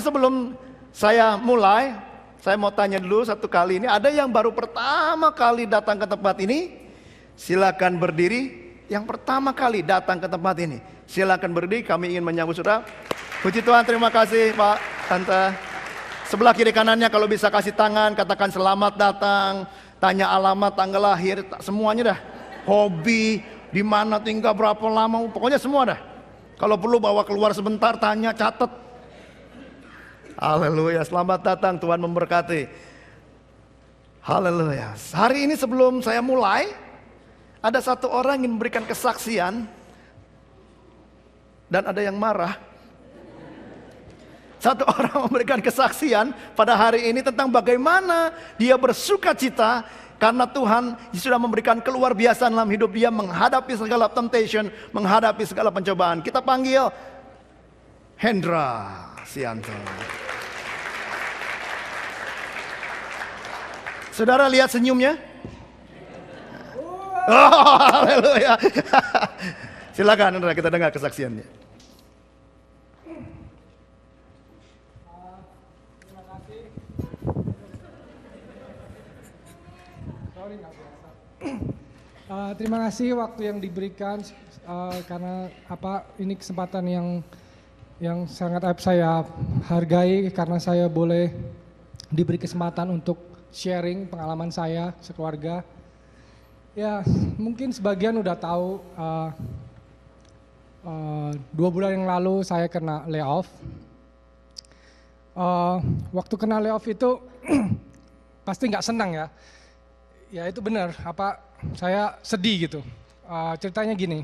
sebelum saya mulai, saya mau tanya dulu satu kali ini, ada yang baru pertama kali datang ke tempat ini? Silakan berdiri. Yang pertama kali datang ke tempat ini, silakan berdiri. Kami ingin menyambut saudara. Puji Tuhan, terima kasih Pak, Tante. Sebelah kiri kanannya kalau bisa kasih tangan, katakan selamat datang, tanya alamat, tanggal lahir, semuanya dah. Hobi, di mana tinggal, berapa lama, pokoknya semua dah. Kalau perlu bawa keluar sebentar, tanya, catat. Haleluya, selamat datang, Tuhan memberkati. Haleluya. Hari ini sebelum saya mulai, ada satu orang yang memberikan kesaksian dan ada yang marah. Satu orang memberikan kesaksian pada hari ini tentang bagaimana dia bersuka cita karena Tuhan sudah memberikan keluar biasaan dalam hidup dia menghadapi segala temptation, menghadapi segala pencobaan. Kita panggil Hendra Sianto. Saudara lihat senyumnya? Oh, haleluya. Silakan Hendra, kita dengar kesaksiannya. Terima kasih. Terima kasih waktu yang diberikan karena ini kesempatan yang sangat saya hargai karena saya boleh diberi kesempatan untuk sharing pengalaman saya sekeluarga. Ya, mungkin sebagian udah tahu 2 bulan yang lalu saya kena layoff. Waktu kena layoff itu pasti nggak senang ya. Ya itu benar, saya sedih gitu. Ceritanya gini.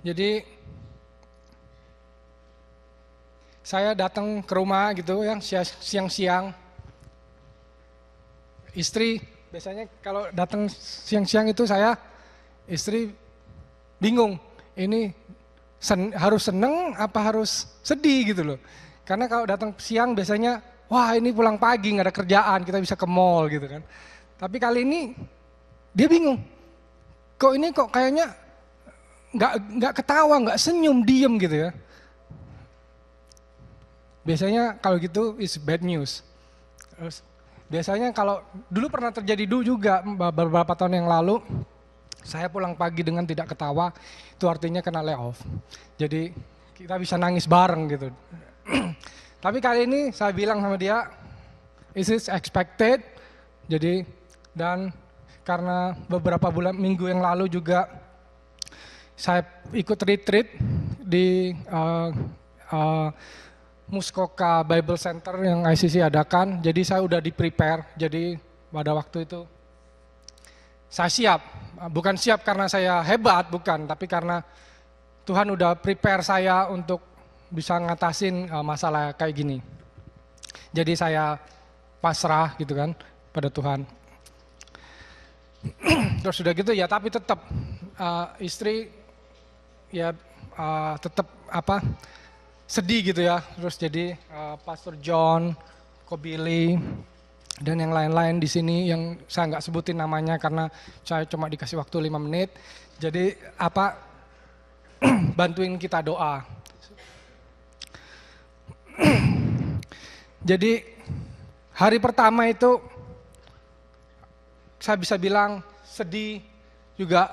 Jadi saya datang ke rumah gitu ya, siang-siang. Istri biasanya kalau datang siang-siang itu istri bingung. Ini harus seneng apa harus sedih gitu loh. Karena kalau datang siang biasanya, wah ini pulang pagi nggak ada kerjaan, kita bisa ke mall gitu kan. Tapi kali ini dia bingung. Kok kayaknya nggak ketawa, nggak senyum, diem gitu ya. Biasanya kalau gitu is bad news. Terus, biasanya kalau dulu pernah terjadi juga beberapa tahun yang lalu, saya pulang pagi dengan tidak ketawa, itu artinya kena layoff. Jadi kita bisa nangis bareng gitu. Tapi kali ini saya bilang sama dia, is it expected? Jadi dan karena beberapa minggu yang lalu juga saya ikut retreat di Muskoka Bible Center yang ICC adakan, jadi saya udah di-prepare, jadi pada waktu itu saya siap, bukan siap karena saya hebat, bukan, tapi karena Tuhan udah prepare saya untuk bisa ngatasin masalah kayak gini. Jadi saya pasrah gitu kan pada Tuhan. Terus sudah gitu ya, tapi tetap istri ya tetap sedih gitu ya. Terus jadi Pastor John, Kobili, dan yang lain-lain di sini yang saya nggak sebutin namanya karena saya cuma dikasih waktu 5 menit. Jadi bantuin kita doa. Jadi hari pertama itu saya bisa bilang sedih juga,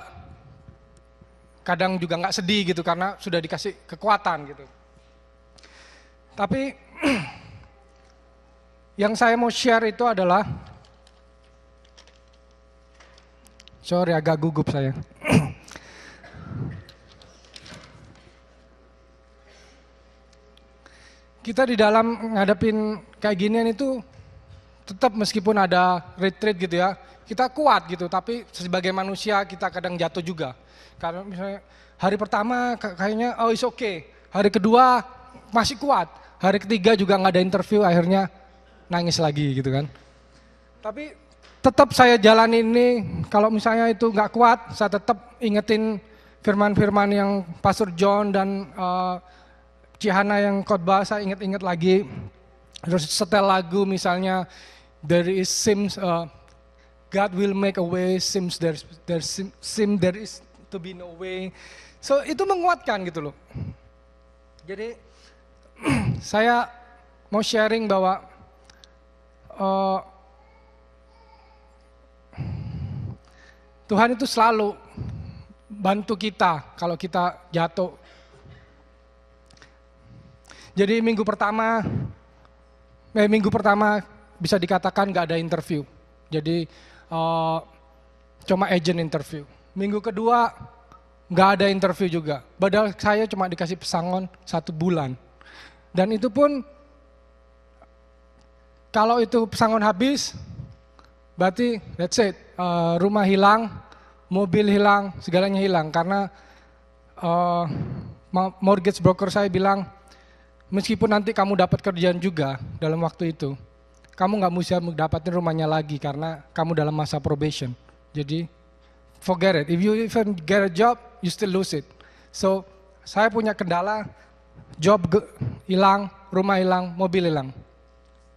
kadang juga nggak sedih gitu karena sudah dikasih kekuatan gitu. Tapi yang saya mau share itu adalah, sorry agak gugup saya. Kita di dalam ngadepin kayak ginian itu tetap meskipun ada retreat gitu ya, kita kuat gitu, tapi sebagai manusia kita kadang jatuh juga. Karena misalnya hari pertama kayaknya oh is okay, hari kedua masih kuat, hari ketiga juga nggak ada interview, akhirnya nangis lagi gitu kan. Tapi tetap saya jalani ini, kalau misalnya itu nggak kuat, saya tetap ingetin firman-firman yang Pastor John dan Cihana yang khotbah, saya inget-inget lagi. Terus setel lagu misalnya There Is Seems, God will make a way, seems there is to be no way. So itu menguatkan gitu loh. Jadi saya mau sharing bahwa Tuhan itu selalu bantu kita kalau kita jatuh. Jadi minggu pertama bisa dikatakan nggak ada interview. Jadi cuma agent interview. Minggu kedua nggak ada interview juga. Padahal saya cuma dikasih pesangon 1 bulan. Dan itu pun kalau itu pesangon habis, berarti that's it. Rumah hilang, mobil hilang, segalanya hilang. Karena mortgage broker saya bilang, meskipun nanti kamu dapat kerjaan juga dalam waktu itu, kamu nggak bisa dapatin rumahnya lagi karena kamu dalam masa probation. Jadi forget it. If you even get a job, you still lose it. So saya punya kendala, job hilang, rumah hilang, mobil hilang.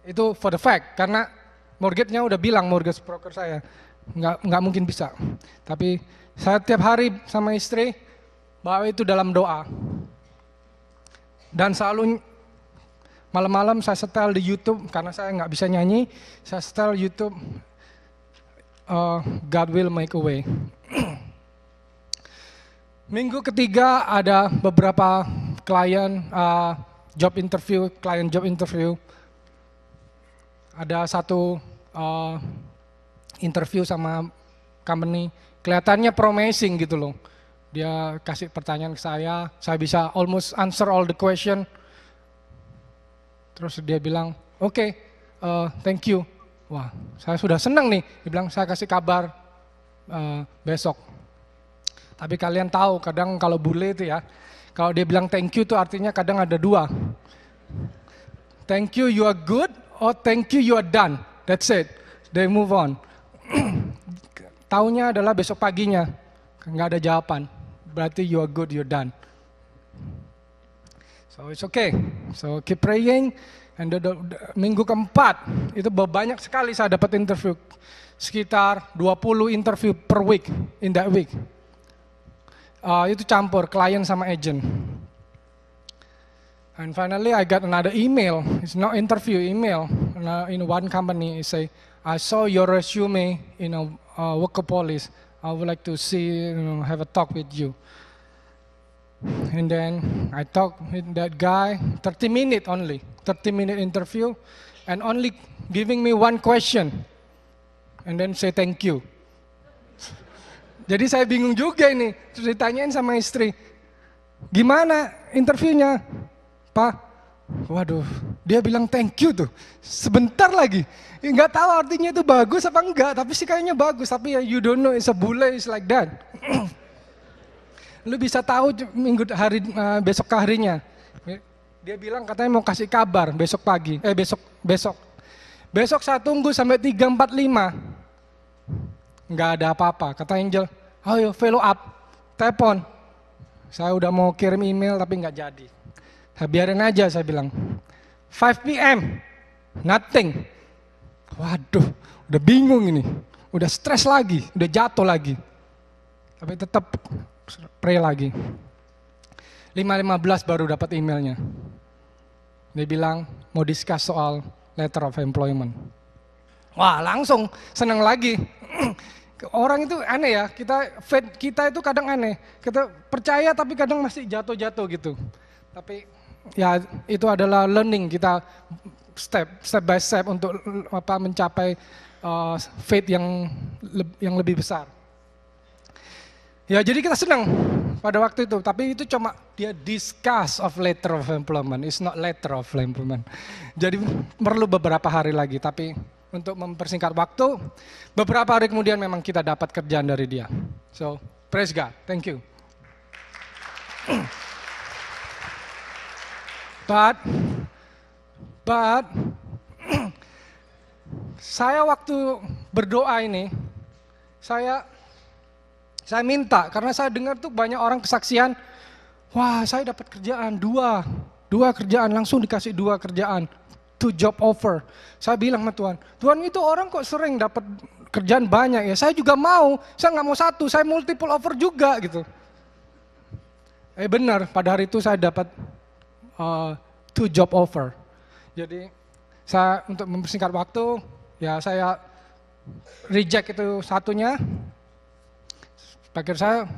Itu for the fact karena mortgage-nya udah bilang mortgage broker saya nggak mungkin bisa. Tapi saya tiap hari sama istri bahwa itu dalam doa. Dan selalu malam-malam saya setel di YouTube karena saya nggak bisa nyanyi, saya setel YouTube God will make a way. Minggu ketiga ada beberapa klien job interview. Ada satu interview sama company, kelihatannya promising gitu loh. Dia kasih pertanyaan ke saya bisa almost answer all the question. Terus dia bilang, oke, thank you. Wah, saya sudah senang nih. Dia bilang, saya kasih kabar besok. Tapi kalian tahu, kadang kalau bule itu ya, kalau dia bilang thank you itu artinya kadang ada 2. Thank you, you are good, or thank you, you are done. That's it. They move on. Taunya adalah besok paginya, nggak ada jawaban. Berarti you are good, you're done. So it's okay. So keep praying. And minggu keempat itu banyak sekali saya dapat interview. Sekitar 20 interview per week in that week. Itu campur klien sama agent. And finally I got another email. It's not interview, email. In one company, it say, I saw your resume in a Workopolis. I would like to see, have a talk with you. And then I talked with that guy, 30 minutes only, 30-minute interview, and only giving me one question, and then say thank you. Jadi saya bingung juga ini, terus ditanyain sama istri, gimana interviewnya, Pak? Waduh, dia bilang thank you tuh, sebentar lagi. Nggak tahu artinya itu bagus apa enggak, tapi sih kayaknya bagus, tapi ya you don't know, it's a bule, it's like that. Lu bisa tahu besok harinya. Dia bilang katanya mau kasih kabar besok pagi, besok saya tunggu sampai 3:45. Nggak ada apa-apa, kata Angel, ayo follow up, telepon. Saya udah mau kirim email tapi nggak jadi. Biarin aja, saya bilang. 5 PM, nothing. Waduh, udah bingung ini, udah stres lagi, udah jatuh lagi. Tapi tetap pray lagi. 5:15 baru dapat emailnya. Dia bilang mau discuss soal letter of employment. Wah, langsung senang lagi. Orang itu aneh ya, kita itu kadang aneh. Kita percaya tapi kadang masih jatuh-jatuh gitu. Tapi ya itu adalah learning kita step by step untuk mencapai faith yang lebih besar. Ya jadi kita senang pada waktu itu, tapi itu cuma dia discuss of letter of employment, it's not letter of employment. Jadi perlu beberapa hari lagi, tapi untuk mempersingkat waktu, beberapa hari kemudian memang kita dapat kerjaan dari dia. So, praise God, thank you. But saya waktu berdoa ini, saya minta, karena saya dengar tuh banyak orang kesaksian, wah saya dapat kerjaan, dua kerjaan, langsung dikasih 2 kerjaan. 2 job offer. Saya bilang sama Tuhan, Tuhan itu orang kok sering dapat kerjaan banyak ya, saya juga mau, saya nggak mau 1, saya multiple offer juga gitu. Benar, pada hari itu saya dapat 2 job offer. Jadi saya untuk mempersingkat waktu, ya saya reject itu satunya. Pikir saya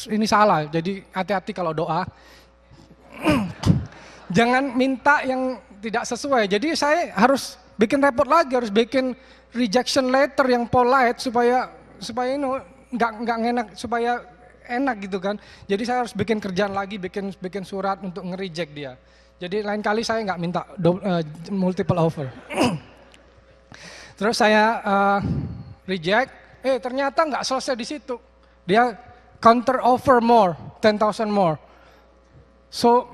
ini salah, jadi hati-hati kalau doa. Jangan minta yang tidak sesuai. Jadi saya harus bikin repot lagi, harus bikin rejection letter yang polite supaya ini nggak enak, supaya enak gitu kan. Jadi saya harus bikin kerjaan lagi, bikin surat untuk nge-reject dia. Jadi lain kali saya nggak minta multiple offer. Terus saya reject, ternyata nggak selesai di situ. Dia counter offer more, 10,000 more. So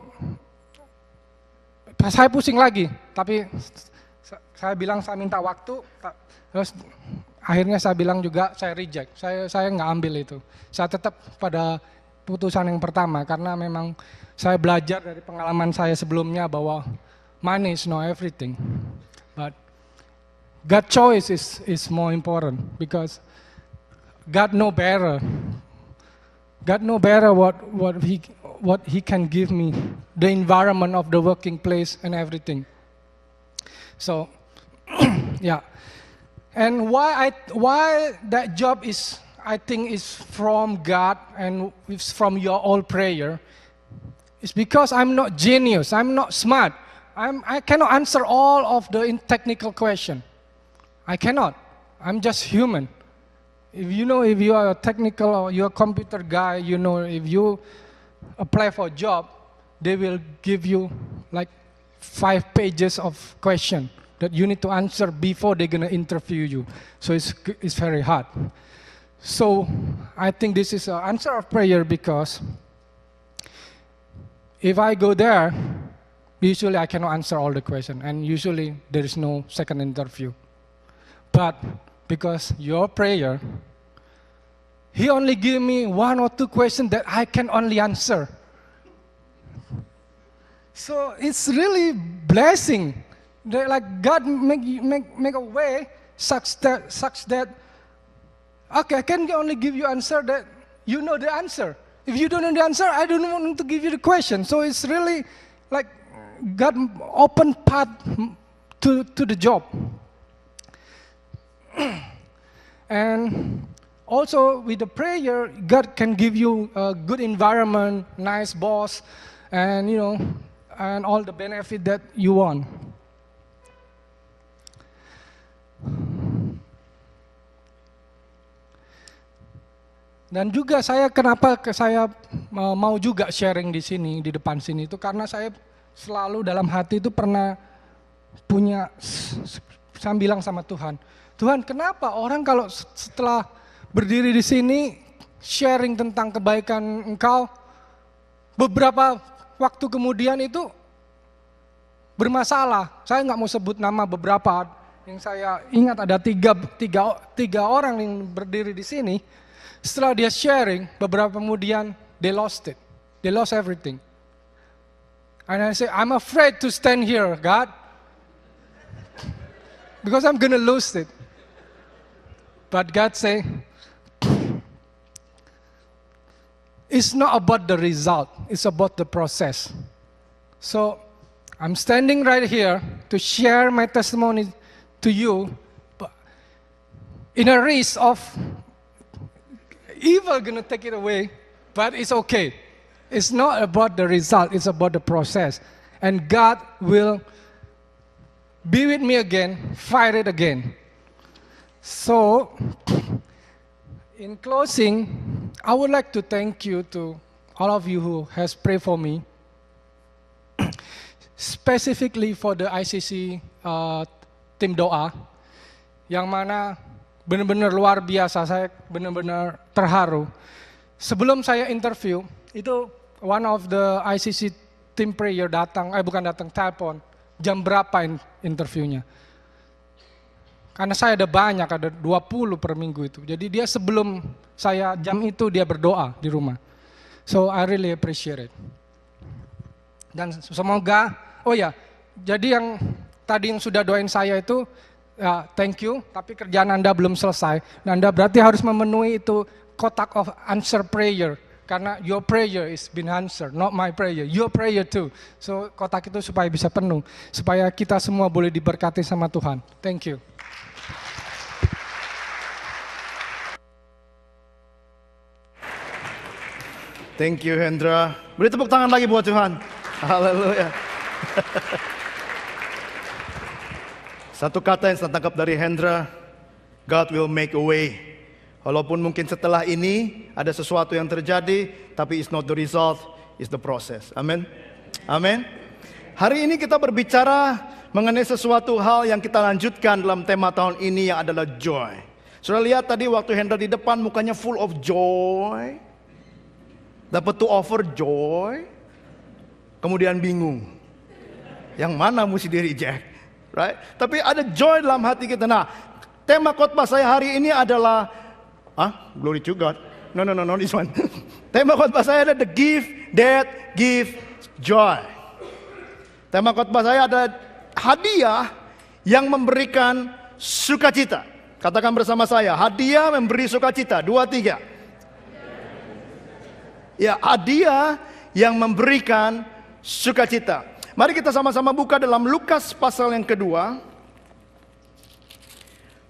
saya pusing lagi, tapi saya bilang saya minta waktu, terus akhirnya saya bilang juga saya reject, saya nggak ambil itu. Saya tetap pada putusan yang pertama, karena memang saya belajar dari pengalaman saya sebelumnya bahwa money is not everything, but God choice is more important because God know better. God know better what He can give me, the environment of the working place and everything. So, yeah. And why that job is, I think, is from God and it's from your old prayer. It's because I'm not genius, I'm not smart. I cannot answer all of the technical question. I cannot. I'm just human. If you are a technical or you're a computer guy, if you apply for a job, they will give you like 5 pages of question that you need to answer before they're gonna interview you. So it's very hard. So I think this is an answer of prayer because if I go there, usually I cannot answer all the questions, and usually there is no second interview. But because your prayer, He only give me 1 or 2 questions that I can only answer. So it's really blessing. Like God make a way such that okay, I can only give you answer that you know the answer. If you don't know the answer, I don't want to give you the question. So it's really like God open path to the job. And also with the prayer, God can give you a good environment, nice boss, and and all the benefit that you want. Dan juga kenapa saya mau juga sharing di sini, di depan sini itu karena saya selalu dalam hati itu pernah punya, saya bilang sama Tuhan, Tuhan kenapa orang kalau setelah berdiri di sini sharing tentang kebaikan Engkau, beberapa waktu kemudian itu bermasalah. Saya nggak mau sebut nama beberapa, yang saya ingat ada tiga orang yang berdiri di sini. Setelah dia sharing, beberapa kemudian they lost it. They lost everything. And I say, I'm afraid to stand here, God. Because I'm gonna lose it. But God say, it's not about the result, it's about the process. So, I'm standing right here to share my testimony to you in a risk of evil gonna take it away, but it's okay. It's not about the result, it's about the process. And God will be with me again, fight it again. So, in closing, I would like to thank you to all of you who has prayed for me, specifically for the ICC tim doa, yang mana benar-benar luar biasa, saya benar-benar terharu. Sebelum saya interview, itu one of the ICC team prayer telepon, jam berapa interviewnya. Karena saya ada banyak, ada 20 per minggu itu. Jadi dia sebelum saya jam itu dia berdoa di rumah. So I really appreciate it. Dan semoga, jadi yang tadi yang sudah doain saya itu, ya, thank you, tapi kerjaan Anda belum selesai. Dan Anda berarti harus memenuhi itu kotak of answer prayer. Karena your prayer is been answered, not my prayer, your prayer too. So kotak itu supaya bisa penuh, supaya kita semua boleh diberkati sama Tuhan. Thank you. Thank you Hendra. Beri tepuk tangan lagi buat Tuhan. Haleluya. Satu kata yang saya tangkap dari Hendra, God will make a way. Walaupun mungkin setelah ini ada sesuatu yang terjadi, tapi it's not the result, it's the process. Amin. Amin. Hari ini kita berbicara mengenai sesuatu hal yang kita lanjutkan dalam tema tahun ini yang adalah joy. Sudah lihat tadi waktu Hendra di depan mukanya full of joy. Dapat to offer joy. Kemudian bingung. Yang mana mesti di reject. Right? Tapi ada joy dalam hati kita. Nah, tema khotbah saya hari ini adalah glory to God. No, this one. Tema khotbah saya adalah the gift that give joy. Tema khotbah saya ada hadiah yang memberikan sukacita. Katakan bersama saya, hadiah memberi sukacita. 2, 3. Ya, hadiah yang memberikan sukacita. Mari kita sama-sama buka dalam Lukas pasal yang kedua.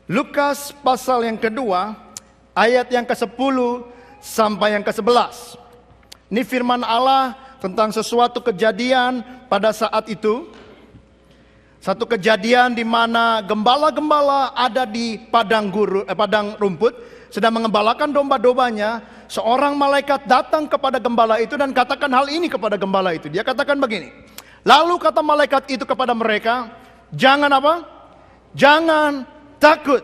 Lukas pasal yang kedua. Ayat yang ke-10 sampai yang ke-11. Ini firman Allah tentang sesuatu kejadian pada saat itu. Satu kejadian di mana gembala-gembala ada di padang rumput sedang mengembalakan domba-dombanya. Seorang malaikat datang kepada gembala itu dan katakan hal ini kepada gembala itu. Dia katakan begini. Lalu kata malaikat itu kepada mereka, jangan apa? Jangan takut.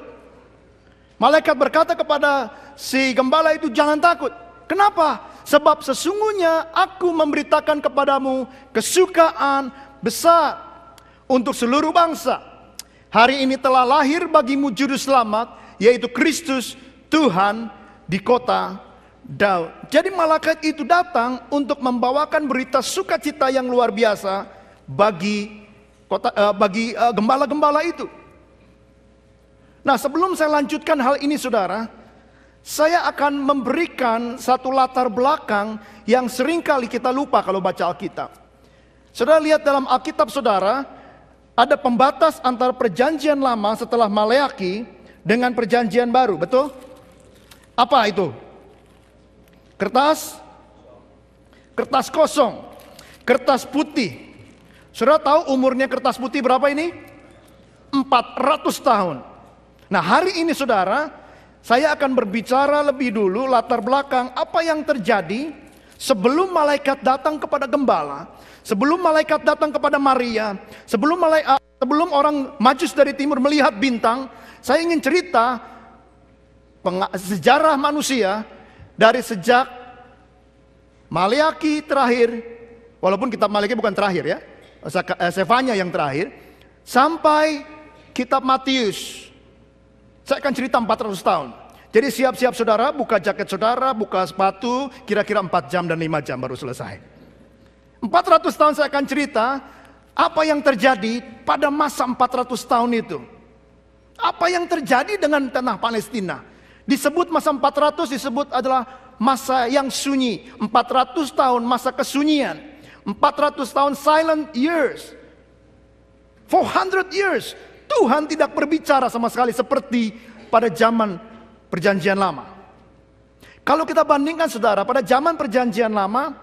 Malaikat berkata kepada si gembala itu, jangan takut. Kenapa? Sebab sesungguhnya aku memberitakan kepadamu kesukaan besar untuk seluruh bangsa. Hari ini telah lahir bagimu juru selamat, yaitu Kristus Tuhan di kota Daud. Jadi malaikat itu datang untuk membawakan berita sukacita yang luar biasa bagi gembala-gembala itu. Nah, sebelum saya lanjutkan hal ini saudara, saya akan memberikan satu latar belakang yang seringkali kita lupa kalau baca Alkitab. Saudara lihat dalam Alkitab saudara, ada pembatas antara perjanjian lama setelah Maleaki dengan perjanjian baru, betul? Apa itu? Kertas kosong, kertas putih. Saudara tahu umurnya kertas putih berapa ini? 400 tahun. Nah, hari ini saudara, saya akan berbicara lebih dulu latar belakang apa yang terjadi sebelum malaikat datang kepada gembala, sebelum malaikat datang kepada Maria, sebelum orang Majus dari timur melihat bintang. Saya ingin cerita sejarah manusia dari sejak Maleaki terakhir, walaupun kitab Maleaki bukan terakhir ya, Sefanya yang terakhir, sampai kitab Matius. Saya akan cerita 400 tahun. Jadi siap-siap saudara, buka jaket saudara, buka sepatu, kira-kira 4 jam dan 5 jam baru selesai. 400 tahun saya akan cerita apa yang terjadi pada masa 400 tahun itu. Apa yang terjadi dengan tanah Palestina. Disebut masa 400 disebut adalah masa yang sunyi. 400 tahun masa kesunyian. 400 tahun silent years. 400 years. Tuhan tidak berbicara sama sekali seperti pada zaman perjanjian lama. Kalau kita bandingkan saudara, pada zaman perjanjian lama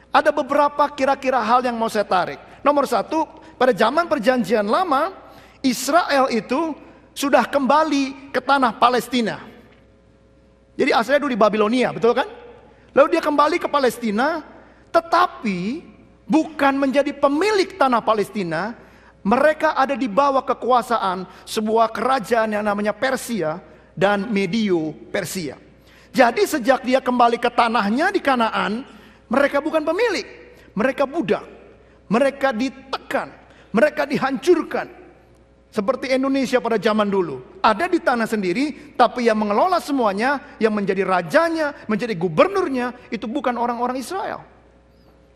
ada beberapa kira-kira hal yang mau saya tarik. Nomor 1, pada zaman perjanjian lama Israel itu sudah kembali ke tanah Palestina. Jadi asalnya dulu di Babilonia, betul kan? Lalu dia kembali ke Palestina, tetapi bukan menjadi pemilik tanah Palestina. Mereka ada di bawah kekuasaan sebuah kerajaan yang namanya Persia dan Medio Persia. Jadi sejak dia kembali ke tanahnya di Kanaan, mereka bukan pemilik, mereka budak. Mereka ditekan, mereka dihancurkan. Seperti Indonesia pada zaman dulu. Ada di tanah sendiri, tapi yang mengelola semuanya, yang menjadi rajanya, menjadi gubernurnya, itu bukan orang-orang Israel.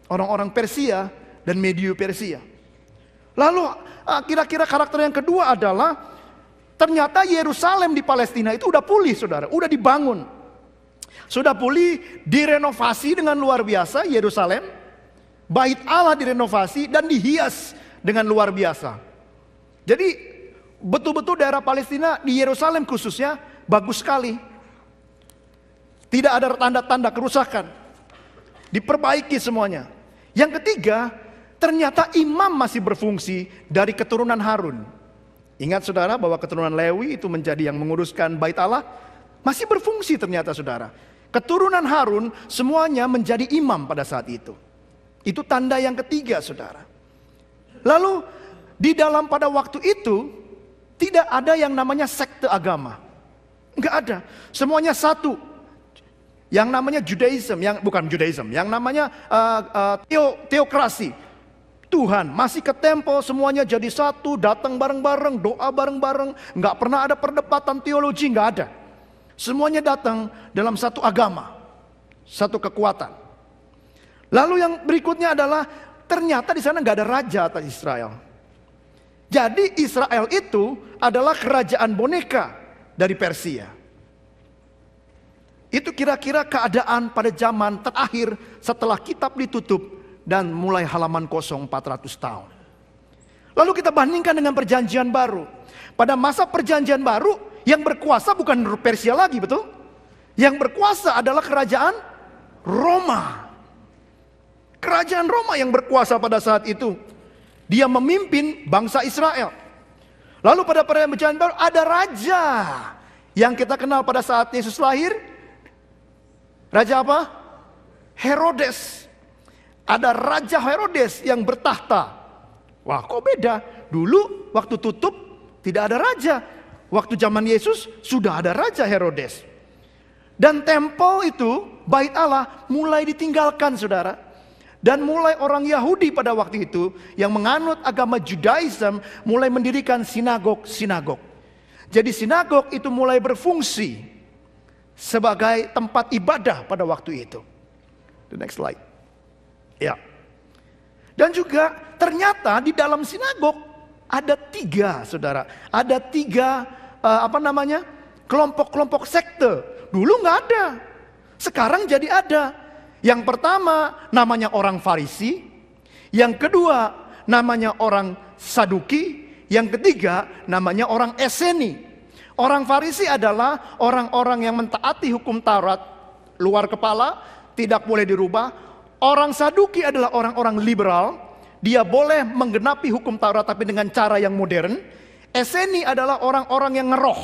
Orang-orang Persia dan Medio Persia. Lalu kira-kira karakter yang kedua adalah ternyata Yerusalem di Palestina itu udah pulih saudara, udah dibangun. Sudah pulih, direnovasi dengan luar biasa Yerusalem. Bait Allah direnovasi dan dihias dengan luar biasa. Jadi betul-betul daerah Palestina di Yerusalem khususnya bagus sekali. Tidak ada tanda-tanda kerusakan. Diperbaiki semuanya. Yang ketiga, ternyata imam masih berfungsi dari keturunan Harun. Ingat saudara bahwa keturunan Lewi itu menjadi yang menguruskan bait Allah. Masih berfungsi ternyata saudara. Keturunan Harun semuanya menjadi imam pada saat itu. Itu tanda yang ketiga saudara. Lalu di dalam pada waktu itu tidak ada yang namanya sekte agama. Enggak ada. Semuanya satu. Yang namanya Judaism, yang namanya teokrasi. Tuhan masih ke tempel, semuanya jadi satu, datang bareng-bareng, doa bareng-bareng, nggak pernah ada perdebatan teologi, nggak ada. Semuanya datang dalam satu agama, satu kekuatan. Lalu yang berikutnya adalah ternyata di sana nggak ada raja atas Israel. Jadi Israel itu adalah kerajaan boneka dari Persia. Itu kira-kira keadaan pada zaman terakhir setelah kitab ditutup dan mulai halaman kosong 400 tahun. Lalu kita bandingkan dengan perjanjian baru. Pada masa perjanjian baru yang berkuasa bukan Persia lagi, betul? Yang berkuasa adalah kerajaan Roma. Kerajaan Roma yang berkuasa pada saat itu. Dia memimpin bangsa Israel. Lalu pada perjanjian baru ada raja yang kita kenal pada saat Yesus lahir. Raja apa? Herodes. Ada Raja Herodes yang bertahta. Wah, kok beda? Dulu waktu tutup tidak ada raja. Waktu zaman Yesus sudah ada Raja Herodes. Dan tempel itu, bait Allah mulai ditinggalkan saudara. Dan mulai orang Yahudi pada waktu itu yang menganut agama Judaism mulai mendirikan sinagog-sinagog. Jadi sinagog itu mulai berfungsi sebagai tempat ibadah pada waktu itu. The next slide. Ya. Dan juga ternyata di dalam sinagog ada 3 saudara. Ada 3 kelompok-kelompok sekte. Dulu nggak ada. Sekarang jadi ada. Yang pertama namanya orang Farisi. Yang kedua namanya orang Saduki. Yang ketiga namanya orang Eseni. Orang Farisi adalah orang-orang yang mentaati hukum Taurat luar kepala, tidak boleh dirubah. Orang Saduki adalah orang-orang liberal, dia boleh menggenapi hukum Taurat tapi dengan cara yang modern. Eseni adalah orang-orang yang ngeroh.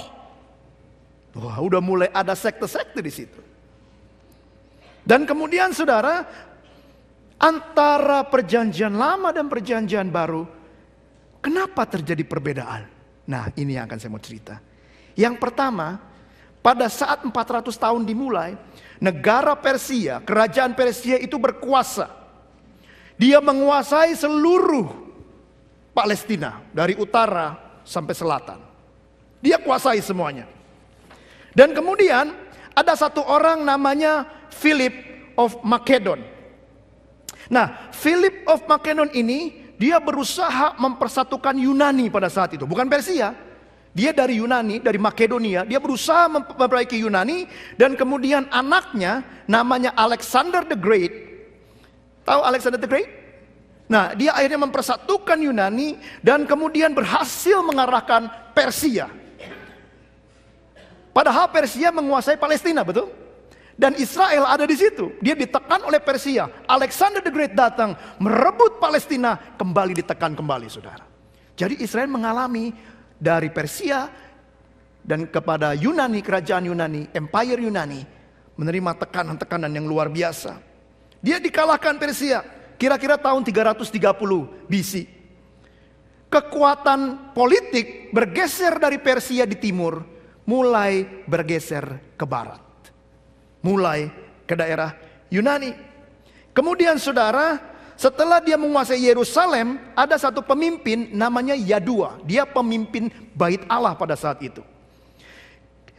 Wah, udah mulai ada sekte-sekte di situ. Dan kemudian saudara, antara perjanjian lama dan perjanjian baru, kenapa terjadi perbedaan? Nah, ini yang akan saya mau cerita. Yang pertama, pada saat 400 tahun dimulai, negara Persia, kerajaan Persia itu berkuasa. Dia menguasai seluruh Palestina, dari utara sampai selatan. Dia kuasai semuanya. Dan kemudian ada satu orang namanya Philip of Macedon. Nah, Philip of Macedon ini, dia berusaha mempersatukan Yunani pada saat itu, bukan Persia. Dia dari Yunani, dari Makedonia. Dia berusaha memperbaiki Yunani. Dan kemudian anaknya namanya Alexander the Great. Tahu Alexander the Great? Nah, dia akhirnya mempersatukan Yunani. Dan kemudian berhasil mengarahkan Persia. Padahal Persia menguasai Palestina, betul? Dan Israel ada di situ. Dia ditekan oleh Persia. Alexander the Great datang merebut Palestina. Kembali ditekan kembali saudara. Jadi Israel mengalami dari Persia dan kepada Yunani, kerajaan Yunani, empire Yunani, menerima tekanan-tekanan yang luar biasa. Dia dikalahkan Persia kira-kira tahun 330 BC. Kekuatan politik bergeser dari Persia di timur, mulai bergeser ke barat. Mulai ke daerah Yunani. Kemudian saudara, setelah dia menguasai Yerusalem, ada satu pemimpin namanya Yadua. Dia pemimpin bait Allah pada saat itu.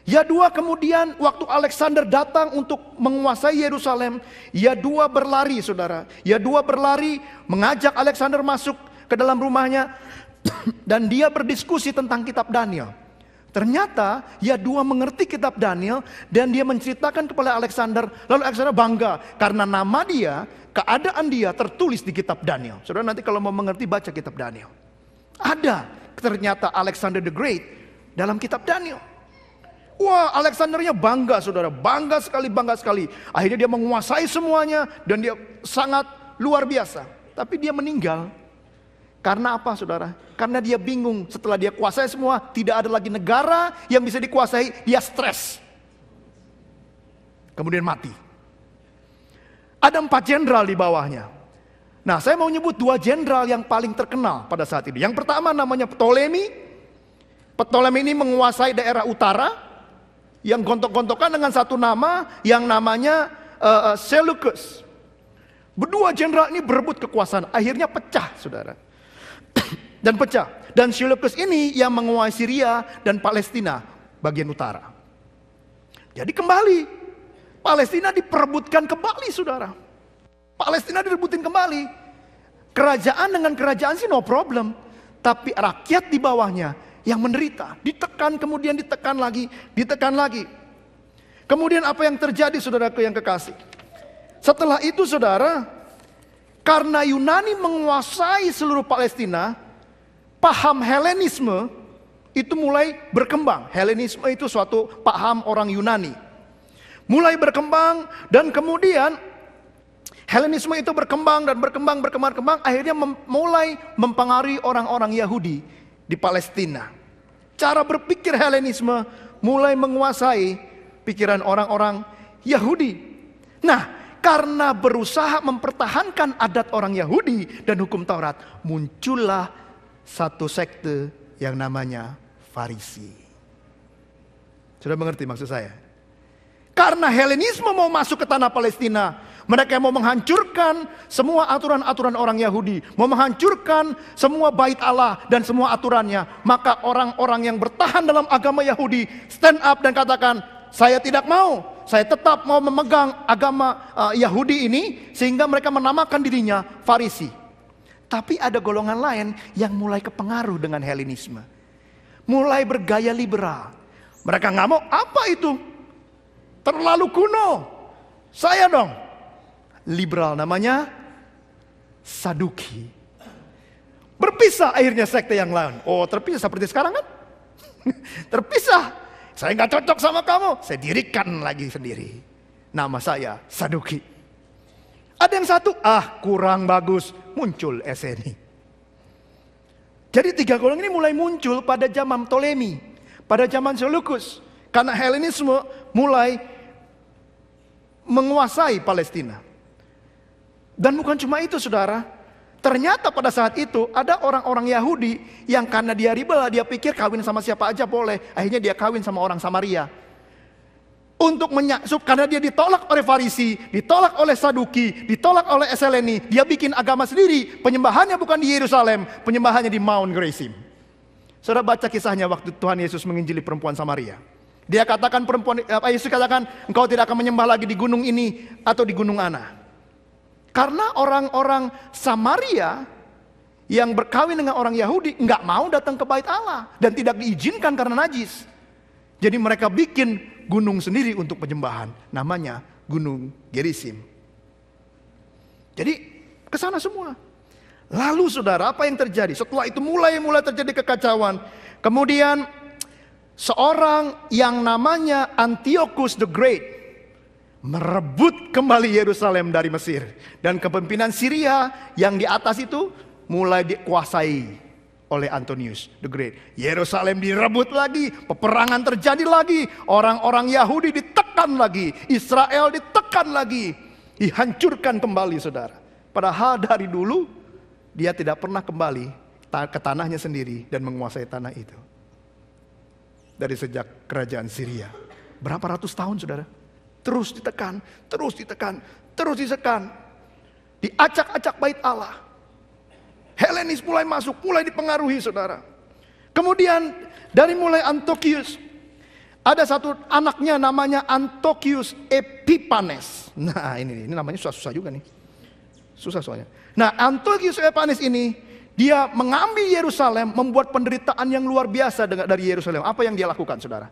Yadua kemudian waktu Alexander datang untuk menguasai Yerusalem, Yadua berlari saudara. Yadua berlari mengajak Alexander masuk ke dalam rumahnya dan dia berdiskusi tentang kitab Daniel. Ternyata Yadua mengerti kitab Daniel dan dia menceritakan kepada Alexander. Lalu Alexander bangga karena nama dia, keadaan dia tertulis di kitab Daniel. Saudara nanti kalau mau mengerti baca kitab Daniel. Ada ternyata Alexander the Great dalam kitab Daniel. Wah, Alexandernya bangga saudara, bangga sekali. Akhirnya dia menguasai semuanya dan dia sangat luar biasa. Tapi dia meninggal. Karena apa saudara? Karena dia bingung setelah dia kuasai semua, tidak ada lagi negara yang bisa dikuasai, dia stres. Kemudian mati. Ada 4 jenderal di bawahnya. Nah, saya mau nyebut 2 jenderal yang paling terkenal pada saat itu. Yang pertama namanya Ptolemy. Ptolemy ini menguasai daerah utara, yang gontok-gontokan dengan satu nama yang namanya Seleucus. Berdua jenderal ini berebut kekuasaan, akhirnya pecah saudara. Dan pecah. Dan Seleucus ini yang menguasai Syria dan Palestina bagian utara. Jadi kembali Palestina diperebutkan kembali saudara. Palestina direbutin kembali. Kerajaan dengan kerajaan sih no problem. Tapi rakyat di bawahnya yang menderita, ditekan kemudian ditekan lagi, ditekan lagi. Kemudian apa yang terjadi saudaraku yang kekasih? Setelah itu saudara, karena Yunani menguasai seluruh Palestina, paham Helenisme itu mulai berkembang. Helenisme itu suatu paham orang Yunani. Mulai berkembang dan kemudian Helenisme itu berkembang dan berkembang, akhirnya mulai mempengaruhi orang-orang Yahudi di Palestina. Cara berpikir Helenisme mulai menguasai pikiran orang-orang Yahudi. Nah, karena berusaha mempertahankan adat orang Yahudi dan hukum Taurat, muncullah satu sekte yang namanya Farisi. Sudah mengerti maksud saya? Karena Helenisme mau masuk ke tanah Palestina, mereka mau menghancurkan semua aturan-aturan orang Yahudi, mau menghancurkan semua bait Allah dan semua aturannya. Maka orang-orang yang bertahan dalam agama Yahudi stand up dan katakan, saya tidak mau, saya tetap mau memegang agama Yahudi ini, sehingga mereka menamakan dirinya Farisi. Tapi ada golongan lain yang mulai kepengaruh dengan Helenisme, mulai bergaya liberal. Mereka nggak mau, apa itu? Terlalu kuno. Saya dong. Liberal namanya Saduki. Berpisah akhirnya sekte yang lain. Oh, terpisah seperti sekarang kan? Terpisah. Saya nggak cocok sama kamu. Saya dirikan lagi sendiri. Nama saya Saduki. Ada yang satu, kurang bagus. Muncul Eseni. Jadi 3 golongan ini mulai muncul pada zaman Ptolemy, pada zaman Seleucus. Karena Helenisme mulai menguasai Palestina. Dan bukan cuma itu saudara. Ternyata pada saat itu ada orang-orang Yahudi yang karena dia rebel, dia pikir kawin sama siapa aja boleh. Akhirnya dia kawin sama orang Samaria. Untuk karena dia ditolak oleh Farisi, ditolak oleh Saduki, ditolak oleh Eseleni. Dia bikin agama sendiri. Penyembahannya bukan di Yerusalem, penyembahannya di Mount Gerizim. Saudara baca kisahnya waktu Tuhan Yesus menginjili perempuan Samaria. Dia katakan Yesus katakan, engkau tidak akan menyembah lagi di gunung ini atau di gunung Ana. Karena orang-orang Samaria yang berkawin dengan orang Yahudi nggak mau datang ke bait Allah dan tidak diizinkan karena najis. Jadi mereka bikin gunung sendiri untuk penyembahan, namanya Gunung Gerizim. Jadi ke sana semua. Lalu saudara, apa yang terjadi? Setelah itu mulai terjadi kekacauan. Kemudian seorang yang namanya Antiochus the Great merebut kembali Yerusalem dari Mesir. Dan kepemimpinan Syria yang di atas itu mulai dikuasai oleh Antonius the Great. Yerusalem direbut lagi, peperangan terjadi lagi, orang-orang Yahudi ditekan lagi, Israel ditekan lagi, dihancurkan kembali saudara. Padahal dari dulu dia tidak pernah kembali ke tanahnya sendiri dan menguasai tanah itu. Dari sejak kerajaan Syria. Berapa ratus tahun saudara? Terus ditekan, terus ditekan, terus disekan. Diacak-acak bait Allah. Helenis mulai masuk, mulai dipengaruhi saudara. Kemudian dari mulai Antiochus, ada satu anaknya namanya Antiochus Epiphanes. Nah ini namanya susah-susah juga nih. Susah soalnya. Nah Antiochus Epiphanes ini, Dia mengambil Yerusalem, membuat penderitaan yang luar biasa dari Yerusalem. Apa yang dia lakukan, saudara?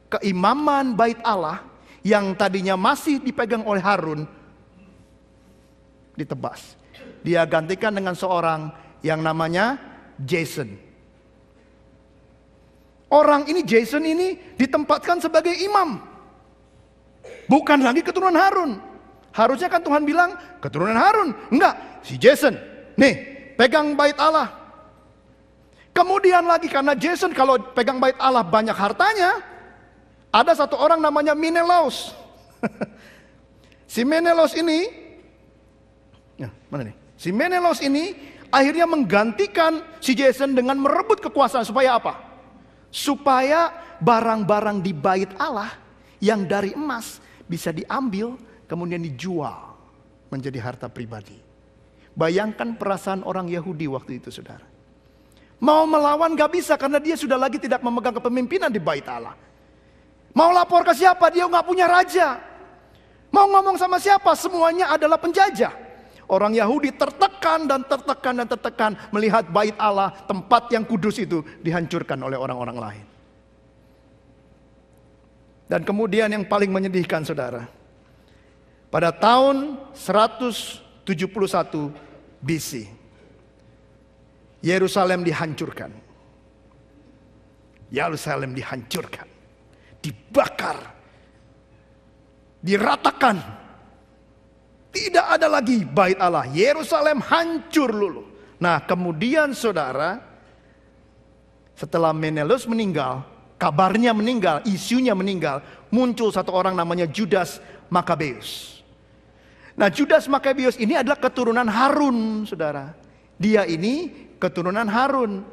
Keimaman bait Allah yang tadinya masih dipegang oleh Harun, ditebas. Dia gantikan dengan seorang yang namanya Jason. Orang ini, Jason ini ditempatkan sebagai imam. Bukan lagi keturunan Harun. Harusnya kan Tuhan bilang keturunan Harun. Enggak, si Jason. Nih, pegang bait Allah. Kemudian lagi karena Jason kalau pegang bait Allah banyak hartanya, ada satu orang namanya Menelaus. Si Menelaus ini, mana nih? Si Menelaus ini akhirnya menggantikan si Jason dengan merebut kekuasaan. Supaya apa? Supaya barang-barang di bait Allah yang dari emas bisa diambil kemudian dijual menjadi harta pribadi. Bayangkan perasaan orang Yahudi waktu itu, saudara. Mau melawan gak bisa karena dia sudah lagi tidak memegang kepemimpinan di bait Allah. Mau lapor ke siapa? Dia gak punya raja. Mau ngomong sama siapa? Semuanya adalah penjajah. Orang Yahudi tertekan dan tertekan dan tertekan melihat bait Allah, tempat yang kudus itu dihancurkan oleh orang-orang lain. Dan kemudian yang paling menyedihkan, saudara, pada tahun 171 BC, Yerusalem dihancurkan. Yerusalem dihancurkan, dibakar, diratakan. Tidak ada lagi bait Allah. Yerusalem hancur lulu. Nah, kemudian saudara, setelah Menelaus meninggal, kabarnya meninggal, isunya meninggal, muncul satu orang namanya Judas Makabeus. Nah, Judas Makabeus ini adalah keturunan Harun, saudara. Dia ini keturunan Harun.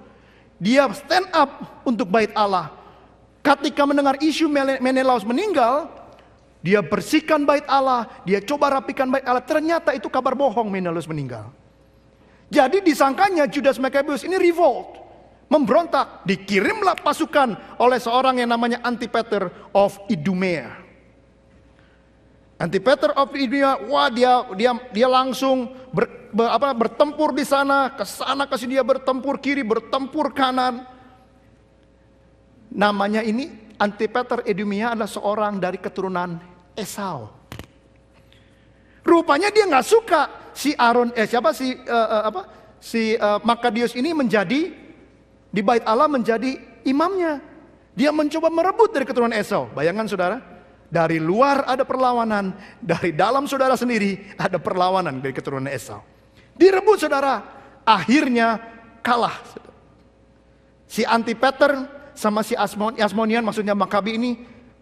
Dia stand up untuk bait Allah. Ketika mendengar isu Menelaus meninggal, dia bersihkan bait Allah, dia coba rapikan bait Allah. Ternyata itu kabar bohong, Menelaus meninggal. Jadi disangkanya Judas Makabeus ini revolt, memberontak. Dikirimlah pasukan oleh seorang yang namanya Antipater of Idumea. Antipater of Idumea, wah dia langsung bertempur di sana, ke sana ke sini dia bertempur kiri, bertempur kanan. Namanya ini Antipater Idumea adalah seorang dari keturunan Esau. Rupanya dia nggak suka si Makabeus ini menjadi di bait Allah menjadi imamnya. Dia mencoba merebut dari keturunan Esau. Bayangkan saudara, dari luar ada perlawanan, dari dalam saudara sendiri ada perlawanan dari keturunan Esau. Direbut saudara, akhirnya kalah. Si Antipater sama si Asmonian, maksudnya Makabi ini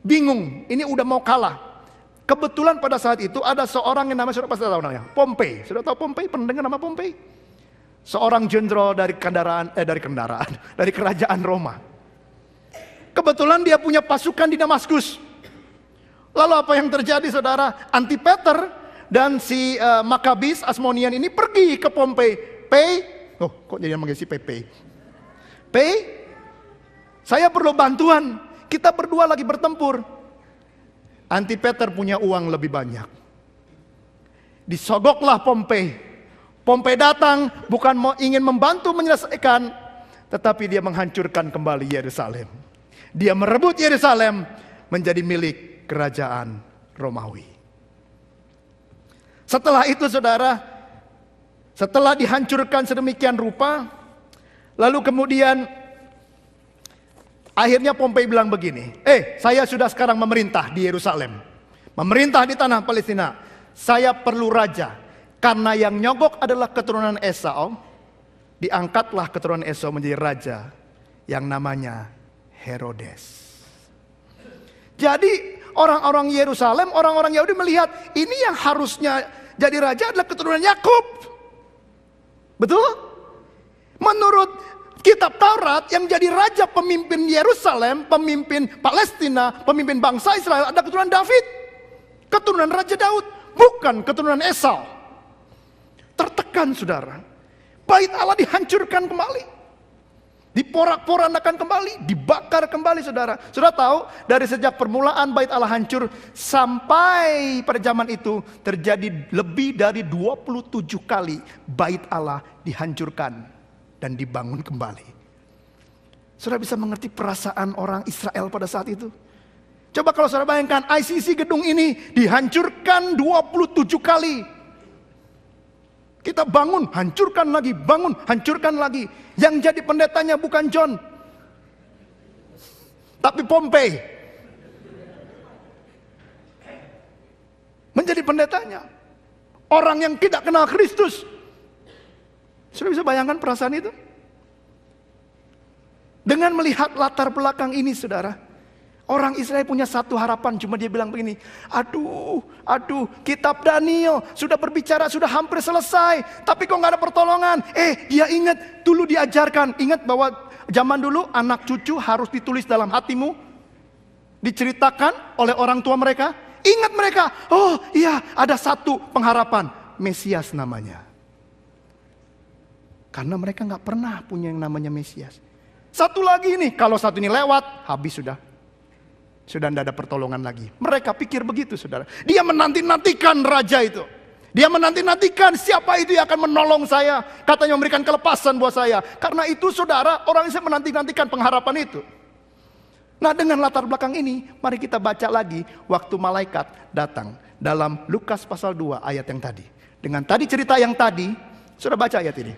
bingung, ini udah mau kalah. Kebetulan pada saat itu ada seorang yang namanya, saudara pasti tahu namanya, Pompei. Saudara tahu Pompei? Pernah dengar nama Pompei? Seorang jenderal dari dari kerajaan Roma. Kebetulan dia punya pasukan di Damaskus. Lalu apa yang terjadi, saudara? Antipater dan si Makabis Asmonian ini pergi ke Pompei. Kok jadi manggil si Pepe? Saya perlu bantuan. Kita berdua lagi bertempur. Antipater punya uang lebih banyak. Disogoklah Pompei. Pompei datang bukan mau ingin membantu menyelesaikan, tetapi dia menghancurkan kembali Yerusalem. Dia merebut Yerusalem menjadi milik kerajaan Romawi. Setelah itu saudara, setelah dihancurkan sedemikian rupa, lalu kemudian akhirnya Pompei bilang begini, saya sudah sekarang memerintah di Yerusalem, memerintah di tanah Palestina. Saya perlu raja. Karena yang nyogok adalah keturunan Esau, diangkatlah keturunan Esau menjadi raja yang namanya Herodes. Jadi orang-orang Yerusalem, orang-orang Yahudi melihat ini yang harusnya jadi raja adalah keturunan Yakub. Betul? Menurut kitab Taurat, yang jadi raja pemimpin Yerusalem, pemimpin Palestina, pemimpin bangsa Israel ada keturunan David. Keturunan Raja Daud, bukan keturunan Esau. Tertekan saudara. Bait Allah dihancurkan kembali. Diporak-porandakan kembali, dibakar kembali saudara. Saudara tahu dari sejak permulaan bait Allah hancur sampai pada zaman itu terjadi lebih dari 27 kali bait Allah dihancurkan dan dibangun kembali. Saudara bisa mengerti perasaan orang Israel pada saat itu? Coba kalau saudara bayangkan ICC gedung ini dihancurkan 27 kali. Kita bangun, hancurkan lagi, bangun, hancurkan lagi. Yang jadi pendetanya bukan John, tapi Pompei. Menjadi pendetanya. Orang yang tidak kenal Kristus. Sudah bisa bayangkan perasaan itu? Dengan melihat latar belakang ini saudara, orang Israel punya satu harapan, cuma dia bilang begini, aduh, kitab Daniel sudah berbicara, sudah hampir selesai, tapi kok gak ada pertolongan. Dia ingat, dulu diajarkan, ingat bahwa zaman dulu anak cucu harus ditulis dalam hatimu, diceritakan oleh orang tua mereka. Ingat mereka, oh iya ada satu pengharapan, Mesias namanya. Karena mereka gak pernah punya yang namanya Mesias. Satu lagi nih, kalau satu ini lewat, habis sudah. Sudah tidak ada pertolongan lagi. Mereka pikir begitu saudara. Dia menanti-nantikan raja itu. Dia menanti-nantikan siapa itu yang akan menolong saya. Katanya memberikan kelepasan buat saya. Karena itu saudara, orang Israel menanti-nantikan pengharapan itu. Nah dengan latar belakang ini, mari kita baca lagi waktu malaikat datang. Dalam Lukas pasal 2 ayat yang tadi. Dengan tadi cerita yang tadi, sudah baca ayat ini.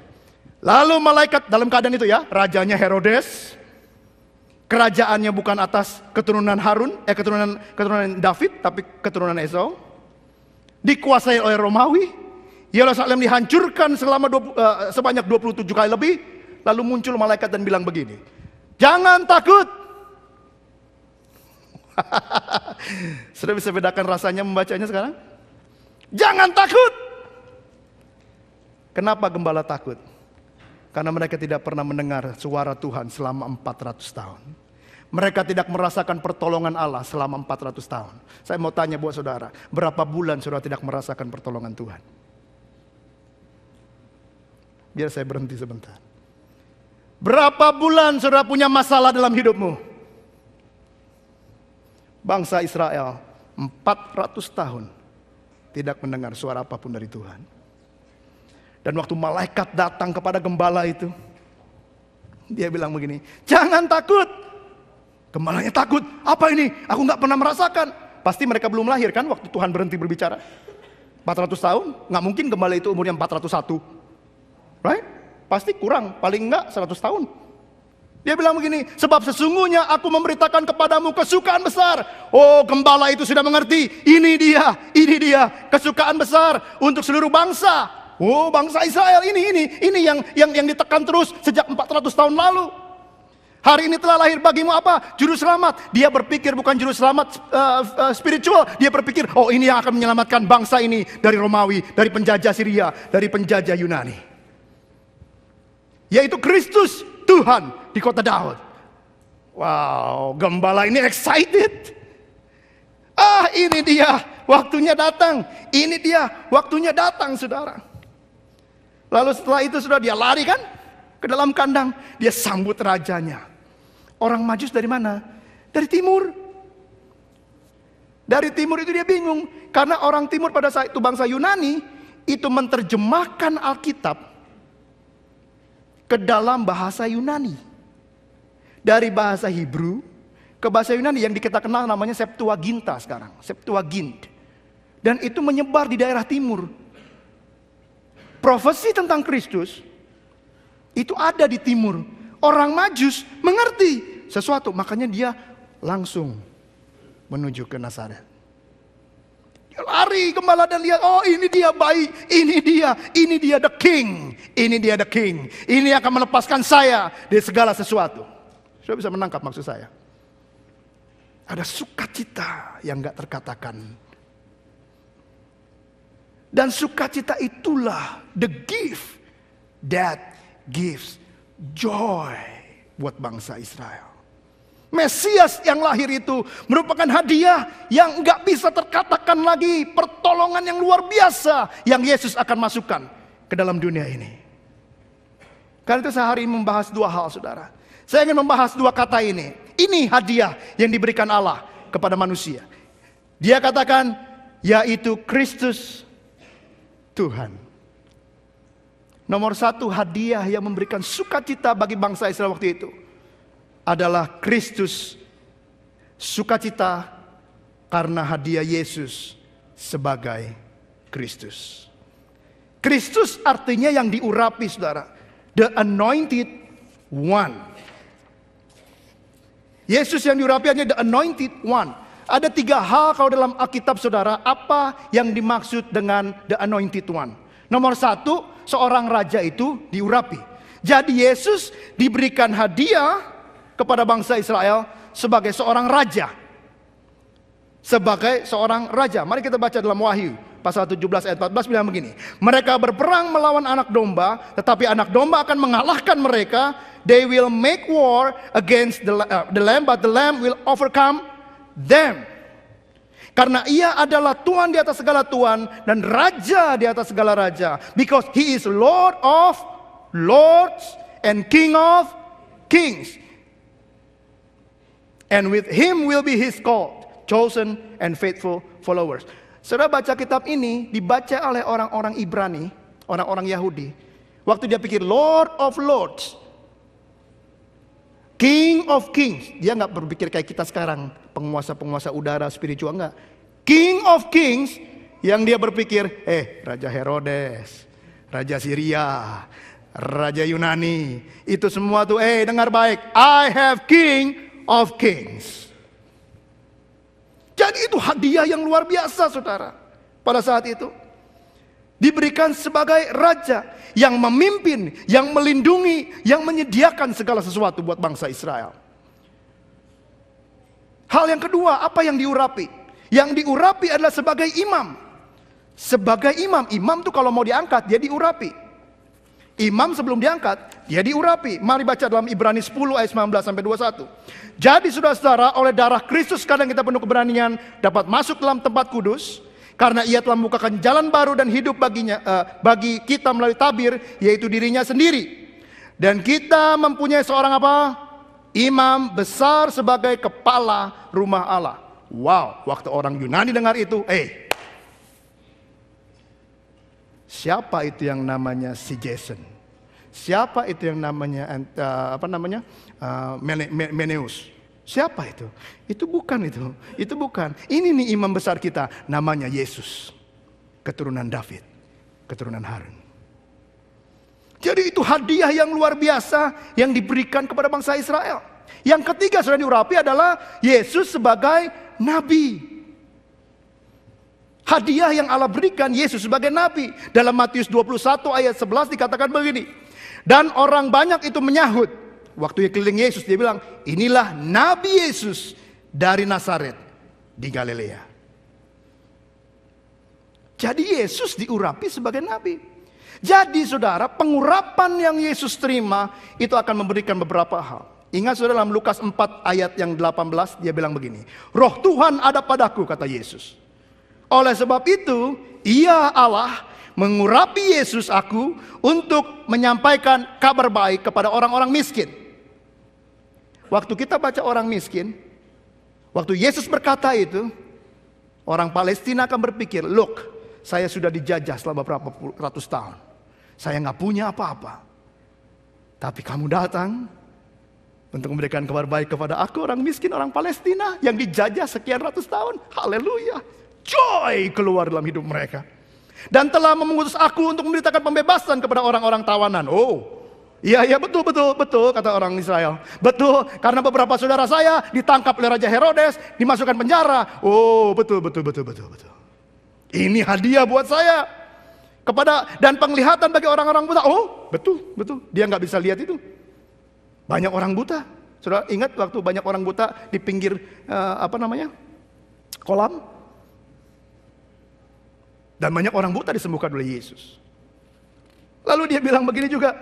Lalu malaikat dalam keadaan itu ya, rajanya Herodes. Kerajaannya bukan atas keturunan Harun, keturunan David, tapi keturunan Esau. Dikuasai oleh Romawi. Yerusalem dihancurkan sebanyak 27 kali lebih. Lalu muncul malaikat dan bilang begini, jangan takut. Sudah bisa bedakan rasanya membacanya sekarang? Jangan takut. Kenapa gembala takut? Karena mereka tidak pernah mendengar suara Tuhan selama 400 tahun. Mereka tidak merasakan pertolongan Allah selama 400 tahun. Saya mau tanya buat saudara, berapa bulan saudara tidak merasakan pertolongan Tuhan? Biar saya berhenti sebentar. Berapa bulan saudara punya masalah dalam hidupmu? Bangsa Israel 400 tahun tidak mendengar suara apapun dari Tuhan. Dan waktu malaikat datang kepada gembala itu, dia bilang begini, jangan takut. Gembalanya takut, apa ini? Aku gak pernah merasakan. Pasti mereka belum lahir kan waktu Tuhan berhenti berbicara. 400 tahun, gak mungkin gembala itu umurnya 401. Right? Pasti kurang, paling enggak 100 tahun. Dia bilang begini, sebab sesungguhnya aku memberitakan kepadamu kesukaan besar. Oh gembala itu sudah mengerti, ini dia kesukaan besar untuk seluruh bangsa. Oh bangsa Israel ini yang ditekan terus sejak 400 tahun lalu. Hari ini telah lahir bagimu apa? Juru selamat. Dia berpikir bukan juru selamat spiritual. Dia berpikir oh ini yang akan menyelamatkan bangsa ini dari Romawi, dari penjajah Syria, dari penjajah Yunani. Yaitu Kristus Tuhan di kota Daud. Wow, gembala ini excited. Ini dia waktunya datang. Ini dia waktunya datang saudara. Lalu setelah itu sudah dia lari kan ke dalam kandang. Dia sambut rajanya. Orang Majus dari mana? Dari timur. Dari timur itu dia bingung. Karena orang timur pada saat itu bangsa Yunani. Itu menerjemahkan Alkitab ke dalam bahasa Yunani. Dari bahasa Hebrew ke bahasa Yunani yang kita kenal namanya Septuaginta sekarang. Septuagint. Dan itu menyebar di daerah timur. Profesi tentang Kristus itu ada di timur. Orang Majus mengerti sesuatu, makanya dia langsung menuju ke Nazaret. Dia lari gembala dan lihat, oh ini dia bayi, ini dia the king, ini dia the king. Ini akan melepaskan saya dari segala sesuatu. Sudah bisa menangkap maksud saya? Ada sukacita yang gak terkatakan. Dan sukacita itulah the gift that gives joy buat bangsa Israel. Mesias yang lahir itu merupakan hadiah yang gak bisa terkatakan lagi. Pertolongan yang luar biasa yang Yesus akan masukkan ke dalam dunia ini. Karena itu saya hari ini membahas dua hal saudara. Saya ingin membahas dua kata ini. Ini hadiah yang diberikan Allah kepada manusia. Dia katakan yaitu Kristus Tuhan. Nomor satu hadiah yang memberikan sukacita bagi bangsa Israel waktu itu adalah Kristus. Sukacita karena hadiah Yesus sebagai Kristus. Kristus artinya yang diurapi, saudara. The anointed one. Yesus yang diurapi hanya the anointed one. Ada 3 hal kalau dalam Alkitab, saudara, apa yang dimaksud dengan the anointed one. Nomor 1, seorang raja itu diurapi. Jadi Yesus diberikan hadiah kepada bangsa Israel sebagai seorang raja. Sebagai seorang raja. Mari kita baca dalam Wahyu pasal 17 ayat 14 bilang begini. Mereka berperang melawan anak domba, tetapi anak domba akan mengalahkan mereka. They will make war against the lamb, but the lamb will overcome them. Karena ia adalah Tuhan di atas segala Tuhan dan Raja di atas segala Raja. Because he is Lord of lords and King of kings. And with him will be his called, chosen and faithful followers. Saudara baca kitab ini dibaca oleh orang-orang Ibrani, orang-orang Yahudi. Waktu dia pikir Lord of lords, King of kings. Dia nggak berpikir kayak kita sekarang, penguasa-penguasa udara spiritual, enggak. King of kings, yang dia berpikir, Raja Herodes, Raja Syria, Raja Yunani, itu semua tuh, dengar baik, I have King of kings. Jadi itu hadiah yang luar biasa, saudara. Pada saat itu diberikan sebagai raja yang memimpin, yang melindungi, yang menyediakan segala sesuatu buat bangsa Israel. Hal yang kedua, apa yang diurapi? Yang diurapi adalah sebagai imam. Sebagai imam, imam tuh kalau mau diangkat dia diurapi. Imam sebelum diangkat dia diurapi. Mari baca dalam Ibrani 10 ayat 19 sampai 21. Jadi saudara-saudara, oleh darah Kristus sekarang kita penuh keberanian dapat masuk dalam tempat kudus, karena ia telah membukakan jalan baru dan hidup baginya, bagi kita melalui tabir, yaitu dirinya sendiri. Dan kita mempunyai seorang apa? Imam besar sebagai kepala rumah Allah. Wow, waktu orang Yunani dengar itu, siapa itu yang namanya si Jason? Siapa itu yang namanya Meneus? Siapa itu? Itu bukan itu. Itu bukan. Ini nih imam besar kita, namanya Yesus. Keturunan David, keturunan Harun. Jadi itu hadiah yang luar biasa yang diberikan kepada bangsa Israel. Yang ketiga sudah diurapi adalah Yesus sebagai nabi. Hadiah yang Allah berikan Yesus sebagai nabi. Dalam Matius 21 ayat 11 dikatakan begini. Dan orang banyak itu menyahut. Waktu dia keliling Yesus dia bilang, inilah Nabi Yesus dari Nazaret di Galilea. Jadi Yesus diurapi sebagai nabi. Jadi saudara, pengurapan yang Yesus terima itu akan memberikan beberapa hal. Ingat saudara, dalam Lukas 4 ayat yang 18 dia bilang begini. Roh Tuhan ada padaku, kata Yesus. Oleh sebab itu, ia Allah mengurapi Yesus aku untuk menyampaikan kabar baik kepada orang-orang miskin. Waktu kita baca orang miskin, waktu Yesus berkata itu, orang Palestina akan berpikir, look, saya sudah dijajah selama berapa ratus tahun. Saya nggak punya apa-apa. Tapi kamu datang untuk memberikan kabar baik kepada aku, orang miskin, orang Palestina yang dijajah sekian ratus tahun. Haleluya. Joy keluar dalam hidup mereka. Dan telah mengutus aku untuk memberitakan pembebasan kepada orang-orang tawanan. Oh, iya betul kata orang Israel. Betul, karena beberapa saudara saya ditangkap oleh Raja Herodes, dimasukkan penjara. Oh, betul. Ini hadiah buat saya dan penglihatan bagi orang-orang buta. Oh, betul. Dia nggak bisa lihat itu. Banyak orang buta. Saudara ingat waktu banyak orang buta di pinggir kolam? Dan banyak orang buta disembuhkan oleh Yesus. Lalu dia bilang begini juga.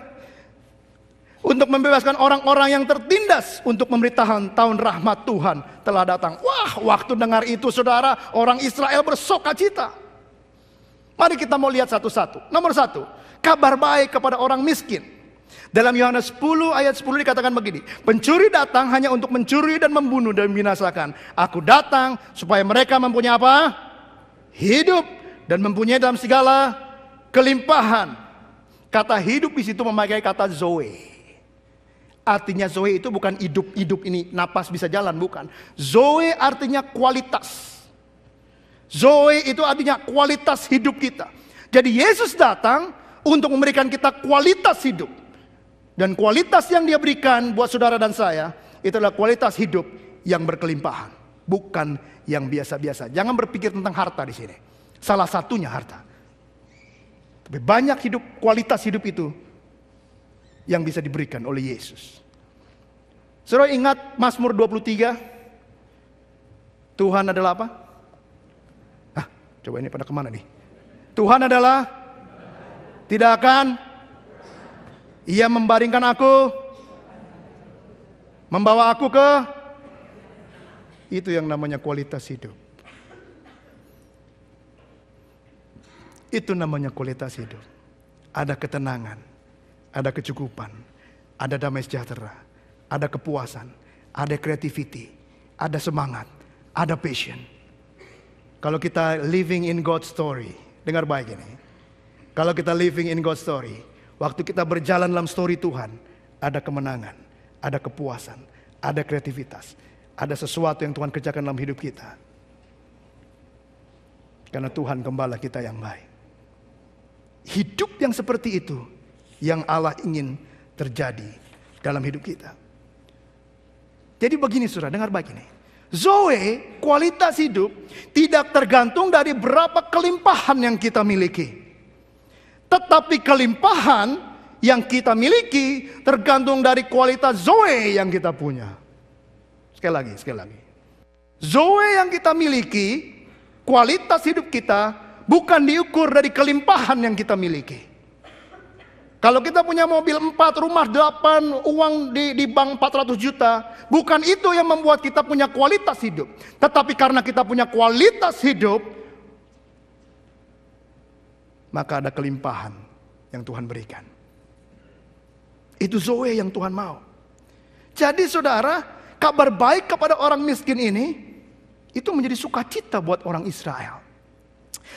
Untuk membebaskan orang-orang yang tertindas. Untuk memberitakan tahun rahmat Tuhan telah datang. Wah, waktu dengar itu saudara, orang Israel bersukacita. Mari kita mau lihat satu-satu. Nomor 1, kabar baik kepada orang miskin. Dalam Yohanes 10 ayat 10 dikatakan begini. Pencuri datang hanya untuk mencuri dan membunuh dan membinasakan. Aku datang supaya mereka mempunyai apa? Hidup. Dan mempunyai dalam segala kelimpahan. Kata hidup di situ memakai kata zoe. Artinya zoe itu bukan hidup ini napas bisa jalan, bukan. Zoe artinya kualitas. Zoe itu artinya kualitas hidup kita. Jadi Yesus datang untuk memberikan kita kualitas hidup. Dan kualitas yang dia berikan buat saudara dan saya, itu adalah kualitas hidup yang berkelimpahan. Bukan yang biasa-biasa. Jangan berpikir tentang harta di sini. Salah satunya harta. Tapi banyak kualitas hidup itu yang bisa diberikan oleh Yesus. Saudara ingat Mazmur 23? Tuhan adalah apa? Coba ini pada kemana nih? Tuhan adalah tidak akan Ia membaringkan aku, membawa aku ke, itu yang namanya kualitas hidup. Itu namanya kualitas hidup. Ada ketenangan, ada kecukupan, ada damai sejahtera, ada kepuasan, ada creativity, ada semangat, ada passion. Kalau kita living in God's story, dengar baik ini. Kalau kita living in God's story, waktu kita berjalan dalam story Tuhan, ada kemenangan, ada kepuasan, ada kreativitas, ada sesuatu yang Tuhan kerjakan dalam hidup kita. Karena Tuhan gembala kita yang baik. Hidup yang seperti itu yang Allah ingin terjadi dalam hidup kita. Jadi begini saudara, dengar baik ini. Zoe, kualitas hidup, tidak tergantung dari berapa kelimpahan yang kita miliki. Tetapi kelimpahan yang kita miliki tergantung dari kualitas Zoe yang kita punya. Sekali lagi. Zoe yang kita miliki, kualitas hidup kita bukan diukur dari kelimpahan yang kita miliki. Kalau kita punya mobil 4, rumah 8, uang di bank 400 juta, bukan itu yang membuat kita punya kualitas hidup. Tetapi karena kita punya kualitas hidup, maka ada kelimpahan yang Tuhan berikan. Itu Zoe yang Tuhan mau. Jadi saudara, kabar baik kepada orang miskin ini, itu menjadi sukacita buat orang Israel.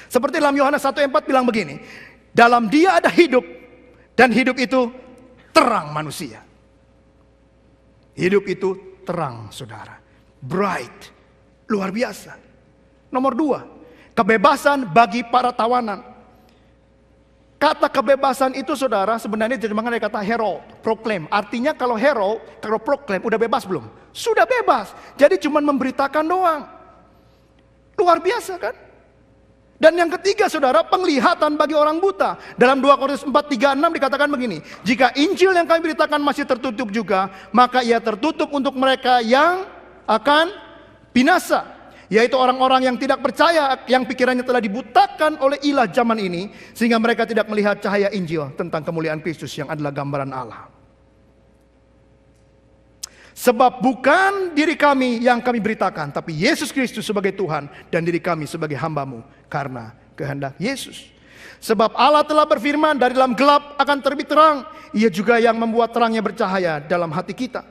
Seperti dalam Yohanes 1:4 bilang begini, dalam Dia ada hidup, dan hidup itu terang manusia. Hidup itu terang saudara. Bright. Luar biasa. Nomor 2. Kebebasan bagi para tawanan. Kata kebebasan itu saudara sebenarnya diterjemahkan dari kata herald. Proclaim. Artinya kalau herald, kalau proclaim udah bebas belum? Sudah bebas. Jadi cuma memberitakan doang. Luar biasa kan? Dan yang ketiga saudara, penglihatan bagi orang buta. Dalam 2 Korintus 4:3-6 dikatakan begini, jika Injil yang kami beritakan masih tertutup juga, maka ia tertutup untuk mereka yang akan binasa, yaitu orang-orang yang tidak percaya, yang pikirannya telah dibutakan oleh ilah zaman ini, sehingga mereka tidak melihat cahaya Injil tentang kemuliaan Kristus yang adalah gambaran Allah. Sebab bukan diri kami yang kami beritakan, tapi Yesus Kristus sebagai Tuhan dan diri kami sebagai hamba-Mu karena kehendak Yesus. Sebab Allah telah berfirman, dari dalam gelap akan terbit terang. Ia juga yang membuat terangnya bercahaya dalam hati kita,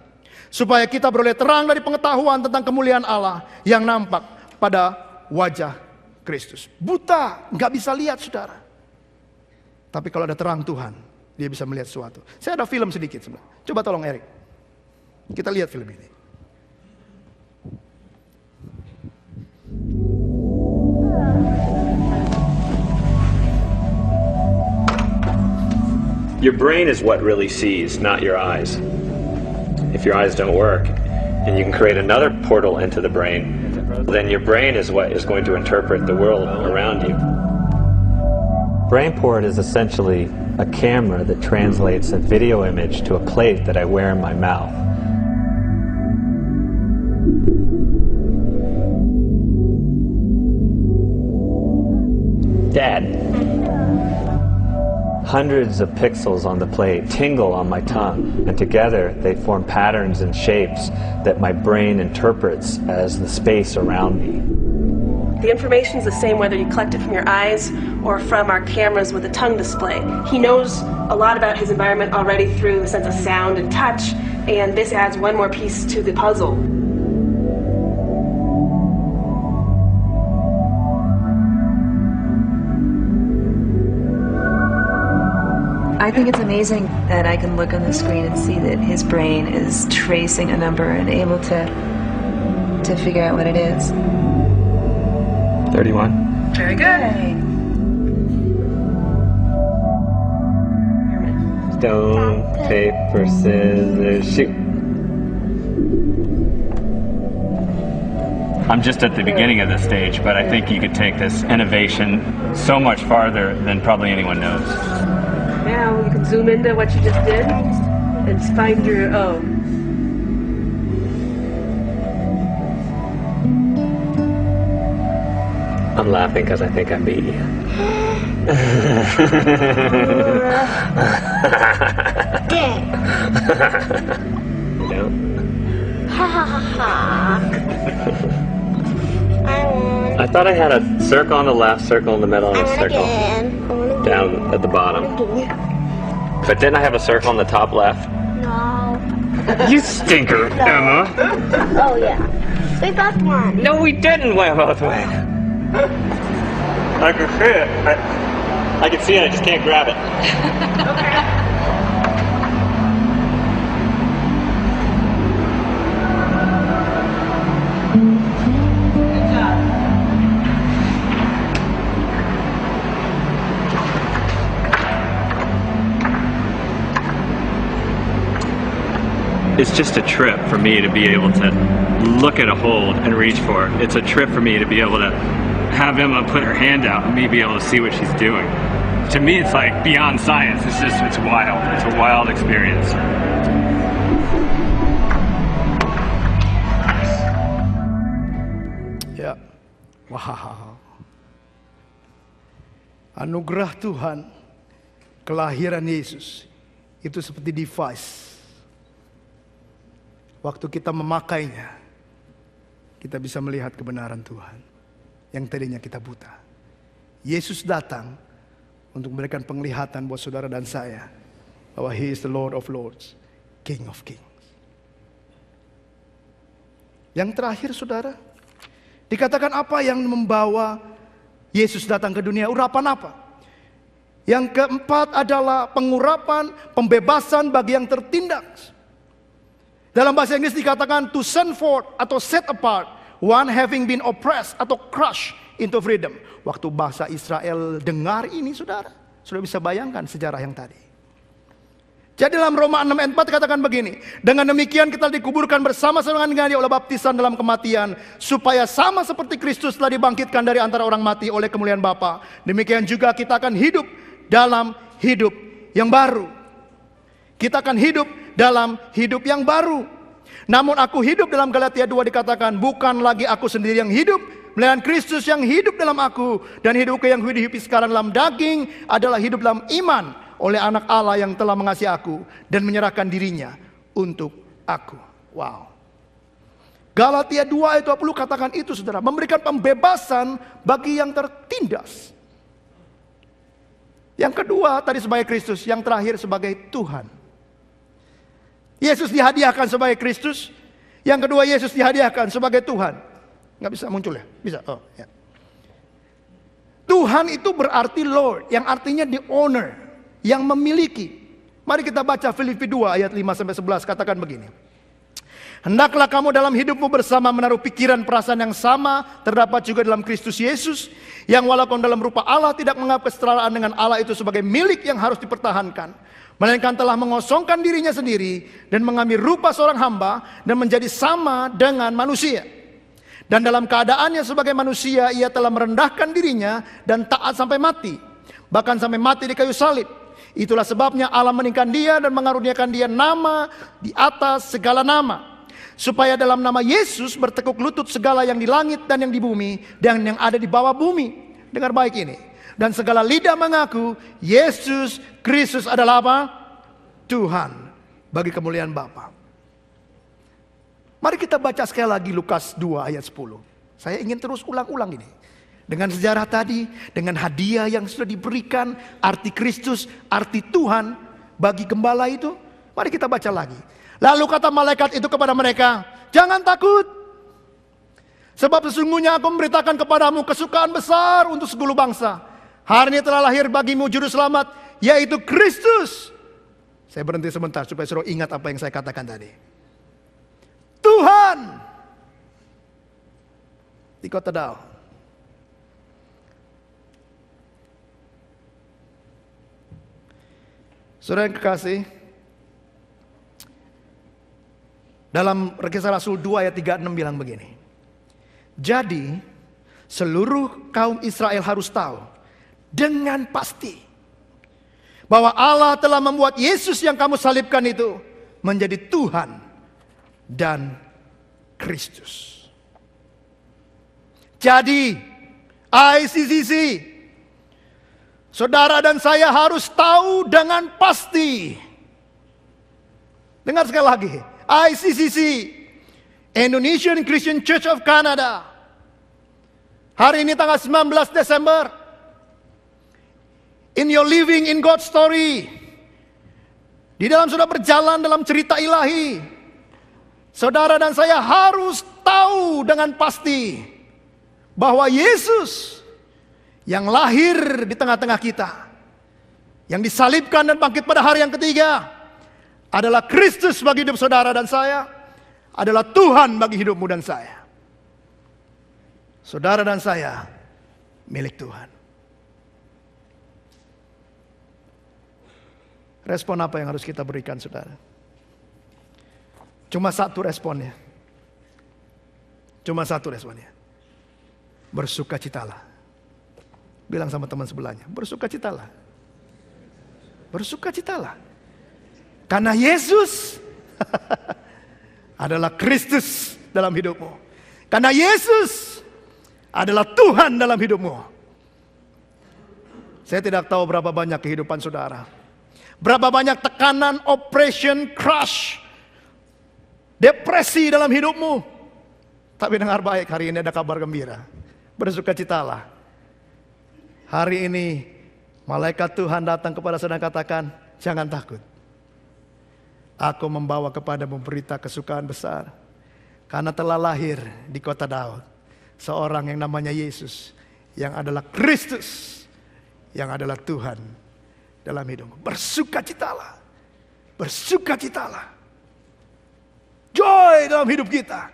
supaya kita beroleh terang dari pengetahuan tentang kemuliaan Allah yang nampak pada wajah Kristus. Buta, nggak bisa lihat saudara. Tapi kalau ada terang Tuhan, dia bisa melihat sesuatu. Saya ada film sedikit sebenarnya. Coba tolong Erik. Kita lihat film ini. Your brain is what really sees, not your eyes. If your eyes don't work, and you can create another portal into the brain, then your brain is what is going to interpret the world around you. BrainPort is essentially a camera that translates a video image to a plate that I wear in my mouth. Dad. Hundreds of pixels on the plate tingle on my tongue, and together they form patterns and shapes that my brain interprets as the space around me. The information is the same whether you collect it from your eyes or from our cameras with a tongue display. He knows a lot about his environment already through the sense of sound and touch, and this adds one more piece to the puzzle. I think it's amazing that I can look on the screen and see that his brain is tracing a number and able to figure out what it is. 31. Very good. Stone, paper, scissors, shoot. I'm just at the beginning of the stage, but I think you could take this innovation so much farther than probably anyone knows. Now you can zoom into what you just did and find your own. I'm laughing because I think I beat you. You know? I thought I had a circle on the left, circle in the middle, and a circle down at the bottom. But didn't I have a circle on the top left? No. You stinker, Emma. Oh yeah. We both won. No, we didn't win both ways. I can see it. I can see it, I just can't grab it. It's just a trip for me to be able to look at a hold and reach for it. It's a trip for me to be able to have Emma put her hand out and me be able to see what she's doing. To me, it's like beyond science. It's wild. It's a wild experience. Ya, wow. Anugerah Tuhan, kelahiran Yesus itu seperti device. Waktu kita memakainya, kita bisa melihat kebenaran Tuhan yang tadinya kita buta. Yesus datang untuk memberikan penglihatan buat saudara dan saya bahwa He is the Lord of Lords, King of Kings. Yang terakhir saudara, dikatakan apa yang membawa Yesus datang ke dunia? Urapan apa? Yang keempat adalah pengurapan, pembebasan bagi yang tertindas. Dalam bahasa Inggris dikatakan to send forth atau set apart one having been oppressed atau crushed into freedom. Waktu bahasa Israel dengar ini saudara, sudah bisa bayangkan sejarah yang tadi. Jadi dalam Roma 6 ayat 4 katakan begini, dengan demikian kita dikuburkan bersama-sama dengan Dia oleh baptisan dalam kematian, supaya sama seperti Kristus telah dibangkitkan dari antara orang mati oleh kemuliaan Bapa, demikian juga kita akan hidup dalam hidup yang baru. Kita akan hidup dalam hidup yang baru. Namun aku hidup, dalam Galatia 2 dikatakan, bukan lagi aku sendiri yang hidup, melainkan Kristus yang hidup dalam aku. Dan hidupku yang hidup sekarang dalam daging adalah hidup dalam iman oleh anak Allah yang telah mengasihi aku dan menyerahkan dirinya untuk aku. Wow. Galatia 2 ayat 20 katakan itu saudara, memberikan pembebasan bagi yang tertindas. Yang kedua tadi sebagai Kristus, yang terakhir sebagai Tuhan. Yesus dihadiahkan sebagai Kristus, yang kedua Yesus dihadiahkan sebagai Tuhan. Nggak bisa muncul ya? Bisa. Oh, ya. Tuhan itu berarti Lord, yang artinya the owner, yang memiliki. Mari kita baca Filipi 2 ayat 5-11, katakan begini. Hendaklah kamu dalam hidupmu bersama menaruh pikiran perasaan yang sama terdapat juga dalam Kristus Yesus, yang walaupun dalam rupa Allah tidak menganggap kesetaraan dengan Allah itu sebagai milik yang harus dipertahankan, melainkan telah mengosongkan dirinya sendiri dan mengambil rupa seorang hamba dan menjadi sama dengan manusia. Dan dalam keadaannya sebagai manusia, ia telah merendahkan dirinya dan taat sampai mati, bahkan sampai mati di kayu salib. Itulah sebabnya Allah meninggikan dia dan mengaruniakan dia nama di atas segala nama, supaya dalam nama Yesus bertekuk lutut segala yang di langit dan yang di bumi dan yang ada di bawah bumi. Dengar baik ini. Dan segala lidah mengaku Yesus Kristus adalah apa? Tuhan, bagi kemuliaan Bapa. Mari kita baca sekali lagi Lukas 2 ayat 10. Saya ingin terus ulang-ulang ini. Dengan sejarah tadi, dengan hadiah yang sudah diberikan, arti Kristus, arti Tuhan bagi gembala itu. Mari kita baca lagi. Lalu kata malaikat itu kepada mereka, jangan takut. Sebab sesungguhnya aku memberitakan kepadamu kesukaan besar untuk segala bangsa. Hari ini telah lahir bagimu juru selamat, yaitu Kristus. Saya berhenti sebentar supaya saudara ingat apa yang saya katakan tadi. Tuhan di kota Daud. Saudara yang kekasih, dalam Kisah Rasul 2 ayat 36 bilang begini. Jadi seluruh kaum Israel harus tahu dengan pasti bahwa Allah telah membuat Yesus yang kamu salibkan itu menjadi Tuhan dan Kristus. Jadi ICCC, saudara dan saya harus tahu dengan pasti. Dengar sekali lagi. ICCC, Indonesian Christian Church of Canada. Hari ini tanggal 19 Desember. In your living in God's story. Di dalam sudah berjalan dalam cerita ilahi. Saudara dan saya harus tahu dengan pasti bahwa Yesus yang lahir di tengah-tengah kita, yang disalibkan dan bangkit pada hari yang ketiga, adalah Kristus bagi hidup saudara dan saya, adalah Tuhan bagi hidupmu dan saya. Saudara dan saya milik Tuhan. Respon apa yang harus kita berikan, saudara? Cuma satu responnya. Cuma satu responnya. Bersukacitalah. Bilang sama teman sebelahnya, bersukacitalah. Bersukacitalah. Karena Yesus adalah Kristus dalam hidupmu. Karena Yesus adalah Tuhan dalam hidupmu. Saya tidak tahu berapa banyak kehidupan saudara. Berapa banyak tekanan, oppression, crush, depresi dalam hidupmu. Tapi dengar baik, hari ini ada kabar gembira. Bersukacitalah. Hari ini malaikat Tuhan datang kepada saudara dan katakan, jangan takut. Aku membawa kepadamu berita kesukaan besar. Karena telah lahir di kota Daud seorang yang namanya Yesus, yang adalah Kristus, yang adalah Tuhan dalam hidupmu. Bersukacitalah. Bersukacitalah. Joy dalam hidup kita.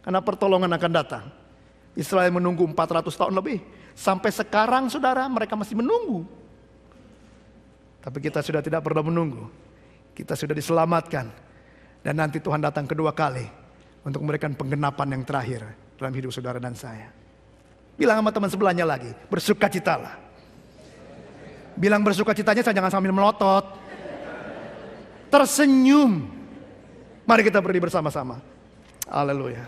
Karena pertolongan akan datang. Israel menunggu 400 tahun lebih. Sampai sekarang saudara, mereka masih menunggu. Tapi kita sudah tidak perlu menunggu. Kita sudah diselamatkan. Dan nanti Tuhan datang kedua kali untuk memberikan penggenapan yang terakhir dalam hidup saudara dan saya. Bilang sama teman sebelahnya lagi, bersukacitalah. Bilang bersukacitanya jangan sambil melotot. Tersenyum. Mari kita berdiri bersama-sama. Haleluya.